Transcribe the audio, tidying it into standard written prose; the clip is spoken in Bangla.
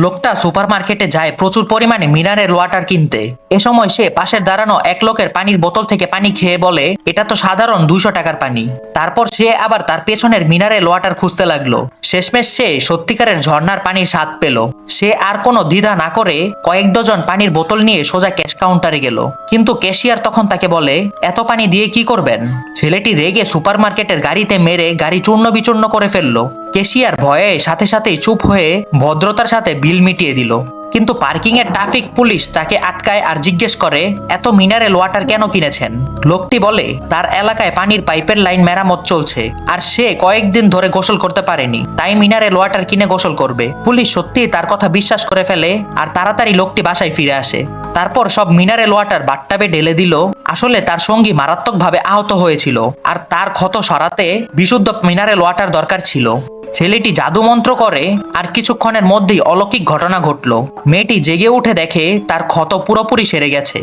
লোকটা সুপারমার্কেটে যায় প্রচুর পরিমাণে মিনারেল ওয়াটার কিনতে। এ সময় সে পাশের দাঁড়ানো এক লোকের পানির বোতল থেকে পানি খেয়ে বলে, এটা তো সাধারণ 200 টাকার পানি। তারপর সে আবার তার পেছনের মিনারেল ওয়াটার খুঁজতে লাগলো। শেষমেশ সে সত্যিকারের ঝর্ণার পানির স্বাদ পেল। সে আর কোনো দ্বিধা না করে কয়েক ডজন পানির বোতল নিয়ে সোজা ক্যাশ কাউন্টারে গেল। কিন্তু ক্যাশিয়ার তখন তাকে বলে, এত পানি দিয়ে কি করবেন? ছেলেটি রেগে সুপারমার্কেটের গাড়িতে মেরে গাড়ি চূর্ণ বিচূর্ণ করে ফেললো। ক্যাশিয়ার ভয়ে সাথে সাথেই চুপ হয়ে ভদ্রতার সাথে বিল মিটিয়ে দিল। কিন্তু পার্কিং এর ট্রাফিক পুলিশ তাকে আটকায় আর জিজ্ঞেস করে, এত মিনারেল ওয়াটার কেন কিনেছেন? লোকটি বলে, তার এলাকায় পানির পাইপের লাইন মেরামত চলছে আর সে কয়েকদিন ধরে গোসল করতে পারেনি, তাই মিনারেল ওয়াটার কিনে গোসল করবে। পুলিশ সত্যিই তার কথা বিশ্বাস করে ফেলে আর তাড়াতাড়ি লোকটি বাসায় ফিরে আসে। তারপর সব মিনারেল ওয়াটার বাথটাবে ঢেলে দিল। আসলে তার সঙ্গী মারাত্মকভাবে আহত হয়েছিল আর তার ক্ষত সরাতে বিশুদ্ধ মিনারেল ওয়াটার দরকার ছিল। ছেলেটি জাদু মন্ত্র করে আর কিছুক্ষণের মধ্যেই অলৌকিক ঘটনা ঘটলো। মেয়েটি জেগে উঠে দেখে তার ক্ষত পুরোপুরি সেরে গেছে।